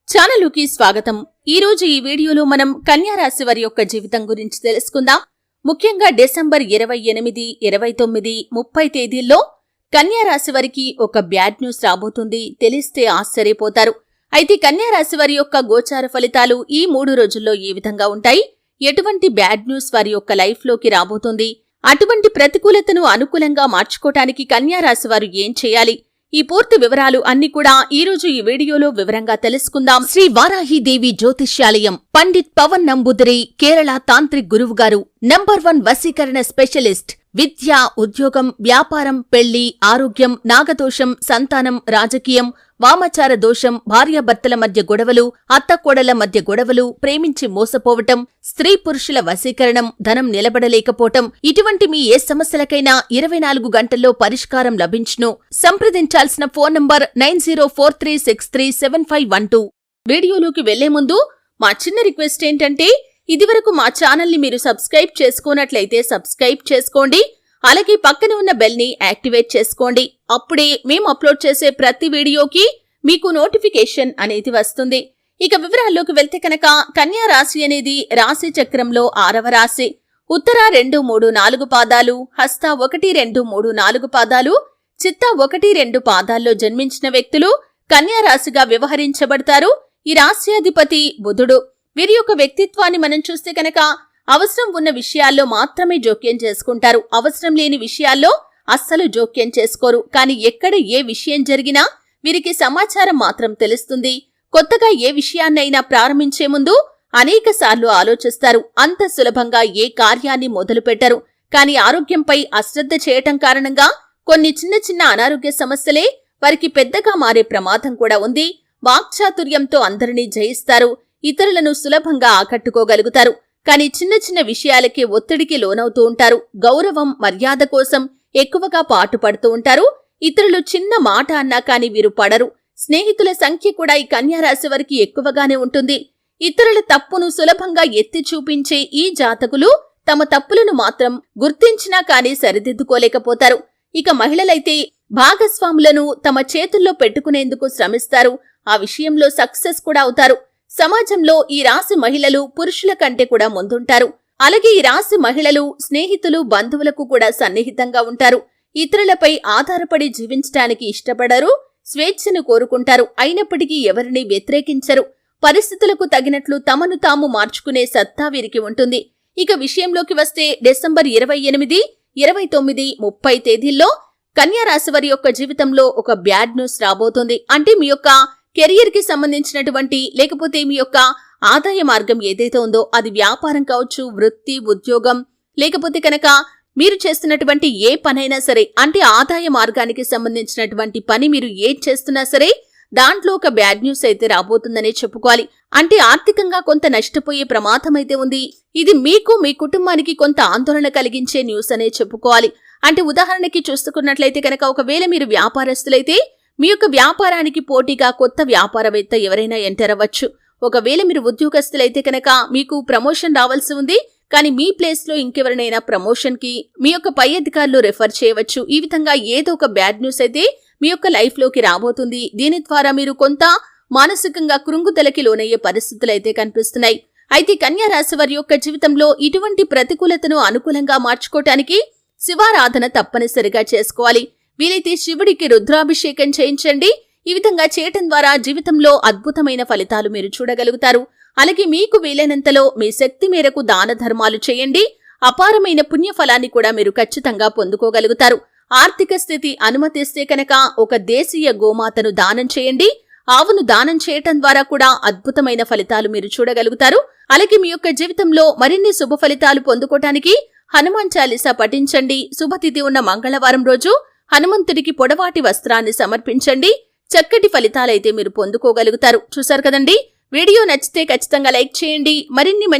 ఛానలుకి స్వాగతం. ఈ రోజు ఈ వీడియోలో మనం కన్యా రాశి వారి యొక్క జీవితం గురించి తెలుసుకుందాం. ముఖ్యంగా డిసెంబర్ 28, 29, 30 తేదీల్లో కన్యా రాశి వారికి ఒక బ్యాడ్ న్యూస్ రాబోతుంది. తెలిస్తే ఆశ్చర్యపోతారు. అయితే కన్యా రాశి వారి యొక్క గోచార ఫలితాలు ఈ 3 రోజుల్లో ఏ విధంగా ఉంటాయి, ఎటువంటి బ్యాడ్ న్యూస్ వారి యొక్క లైఫ్ లోకి రాబోతుంది, అటువంటి ప్రతికూలతను అనుకూలంగా మార్చుకోవటానికి కన్యా రాశి వారు ఏం చేయాలి, ఈ పూర్తి వివరాలు అన్ని కూడా ఈ రోజు ఈ వీడియోలో వివరంగా తెలుసుకుందాం. శ్రీ వారాహిదేవి జ్యోతిష్యాలయం, పండిత్ పవన్ నంబూదిరి, కేరళ తాంత్రిక్ గురువు గారు, నంబర్ 1 వశీకరణ స్పెషలిస్ట్. విద్య, ఉద్యోగం, వ్యాపారం, పెళ్లి, ఆరోగ్యం, నాగదోషం, సంతానం, రాజకీయం, వామాచార దోషం, భార్యాభర్తల మధ్య గొడవలు, అత్తకోడళ్ల మధ్య గొడవలు, ప్రేమించి మోసపోవటం, స్త్రీ పురుషుల వశీకరణం, ధనం నిలబడలేకపోవటం, ఇటువంటి మీ ఏ సమస్యలకైనా 24 గంటల్లో పరిష్కారం లభించును. సంప్రదించాల్సిన ఫోన్ నంబర్ 9043637512. వీడియోలోకి వెళ్లే ముందు మా చిన్న రిక్వెస్ట్ ఏంటంటే, ఇదివరకు మా ఛానల్ని మీరు సబ్స్క్రైబ్ చేసుకోనట్లయితే సబ్స్క్రైబ్ చేసుకోండి. అలాగే పక్కన ఉన్న బెల్ ని యాక్టివేట్ చేసుకోండి. అప్పుడే మేము అప్లోడ్ చేసే ప్రతి వీడియోకి మీకు నోటిఫికేషన్ అనేది వస్తుంది. ఇక వివరాల్లోకి వెళ్తే కనుక, కన్యా రాశి అనేది రాశి చక్రంలో 6వ రాశి. ఉత్తర 2, 3, 4 పాదాలు, హస్త 1, 2, 3, 4 పాదాలు, చిత్త 1, 2 పాదాల్లో జన్మించిన వ్యక్తులు కన్యా రాశిగా వ్యవహరించబడతారు. ఈ రాశ్యాధిపతి బుధుడు. వీరి యొక్క వ్యక్తిత్వాన్ని మనం చూస్తే కనుక, అవసరం ఉన్న విషయాల్లో మాత్రమే జోక్యం చేసుకుంటారు. అవసరం లేని విషయాల్లో అస్సలు జోక్యం చేసుకోరు. కానీ ఎక్కడ ఏ విషయం జరిగినా వీరికి సమాచారం మాత్రం తెలుస్తుంది. కొత్తగా ఏ విషయాన్నైనా ప్రారంభించే ముందు అనేక సార్లు ఆలోచిస్తారు. అంత సులభంగా ఏ కార్యాన్ని మొదలు పెట్టరు. కానీ ఆరోగ్యంపై అశ్రద్ధ చేయటం కారణంగా కొన్ని చిన్న చిన్న అనారోగ్య సమస్యలే వారికి పెద్దగా మారే ప్రమాదం కూడా ఉంది. వాక్చాతుర్యంతో అందరినీ జయిస్తారు. ఇతరులను సులభంగా ఆకట్టుకోగలుగుతారు. కానీ చిన్న చిన్న విషయాలకే ఒత్తిడికి లోనవుతూ ఉంటారు. గౌరవం, మర్యాద కోసం ఎక్కువగా పాటుపడుతూ ఉంటారు. ఇతరులు చిన్న మాట అన్నా కానీ వీరు పడరు. స్నేహితుల సంఖ్య కూడా ఈ కన్యా రాశి వారికి ఎక్కువగానే ఉంటుంది. ఇతరుల తప్పును సులభంగా ఎత్తి చూపించే ఈ జాతకులు తమ తప్పులను మాత్రం గుర్తించినా కానీ సరిదిద్దుకోలేకపోతారు. ఇక మహిళలైతే భాగస్వాములను తమ చేతుల్లో పెట్టుకునేందుకు శ్రమిస్తారు. ఆ విషయంలో సక్సెస్ కూడా అవుతారు. సమాజంలో ఈ రాశి మహిళలు పురుషుల కంటే కూడా ముందుంటారు. అలాగే ఈ రాశి మహిళలు స్నేహితులు, బంధువులకు కూడా సన్నిహితంగా ఉంటారు. ఇతరులపై ఆధారపడి జీవించటానికి ఇష్టపడరు. స్వేచ్ఛను కోరుకుంటారు. అయినప్పటికీ ఎవరిని వ్యతిరేకించరు. పరిస్థితులకు తగినట్లు తమను తాము మార్చుకునే సత్తా వీరికి ఉంటుంది. ఇక విషయంలోకి వస్తే డిసెంబర్ 28, 29, 30 తేదీల్లో కన్యా రాశి వారి యొక్క జీవితంలో ఒక బ్యాడ్ న్యూస్ రాబోతుంది. అంటే మీ యొక్క కెరియర్ కి సంబంధించినటువంటి, లేకపోతే మీ యొక్క ఆదాయ మార్గం ఏదైతే ఉందో అది వ్యాపారం కావచ్చు, వృత్తి, ఉద్యోగం, లేకపోతే కనుక మీరు చేస్తున్నటువంటి ఏ పనైనా సరే, అంటే ఆదాయ మార్గానికి సంబంధించినటువంటి పని మీరు ఏది చేస్తున్నా సరే దాంట్లో ఒక బ్యాడ్ న్యూస్ అయితే రాబోతుందనే చెప్పుకోవాలి. అంటే ఆర్థికంగా కొంత నష్టపోయే ప్రమాదం అయితే ఉంది. ఇది మీకు, మీ కుటుంబానికి కొంత ఆందోళన కలిగించే న్యూస్ అనే చెప్పుకోవాలి. అంటే ఉదాహరణకి చూసుకున్నట్లయితే కనుక, ఒకవేళ మీరు వ్యాపారస్తులైతే మీ యొక్క వ్యాపారానికి పోటీగా కొత్త వ్యాపారవేత్త ఎవరైనా ఎంటర్ అవ్వచ్చు. ఒకవేళ మీరు ఉద్యోగస్తులైతే కనుక మీకు ప్రమోషన్ రావాల్సి ఉంది. కానీ మీ ప్లేస్ లో ఇంకెవరినైనా ప్రమోషన్ కి మీ యొక్క పై అధికారులు రెఫర్ చేయవచ్చు. ఈ విధంగా ఏదో ఒక బ్యాడ్ న్యూస్ అయితే మీ యొక్క లైఫ్ లోకి రాబోతుంది. దీని ద్వారా మీరు కొంత మానసికంగా కృంగుదలకి లోనయ్యే పరిస్థితులు అయితే కనిపిస్తున్నాయి. అయితే కన్యా రాశి వారి యొక్క జీవితంలో ఇటువంటి ప్రతికూలతను అనుకూలంగా మార్చుకోవటానికి శివారాధన తప్పనిసరిగా చేసుకోవాలి. వీలైతే శివుడికి రుద్రాభిషేకం చేయించండి. ఈ విధంగా చేయటం ద్వారా జీవితంలో అద్భుతమైన ఫలితాలు మీరు చూడగలుగుతారు. అలాగే మీకు వీలైనంతలో మీ శక్తి మేరకు దాన ధర్మాలు చేయండి. అపారమైన పుణ్యఫలాన్ని కూడా మీరు ఖచ్చితంగా పొందుకోగలుగుతారు. ఆర్థిక స్థితి అనుమతిస్తే కనుక ఒక దేశీయ గోమాతను దానం చేయండి. ఆవును దానం చేయటం ద్వారా కూడా అద్భుతమైన ఫలితాలు మీరు చూడగలుగుతారు. అలాగే మీ యొక్క జీవితంలో మరిన్ని శుభ ఫలితాలు పొందుకోవటానికి హనుమాన్ చాలీసా పఠించండి. శుభతిథి ఉన్న మంగళవారం రోజు హనుమంతుడికి పొడవాటి వస్త్రాన్ని సమర్పించండి. చక్కటి ఫలితాలైతే మీరు పొందుకోగలుగుతారు. చూశారు కదండి. వీడియో నచ్చితే ఖచ్చితంగా లైక్ చేయండి. మరిన్ని మంచి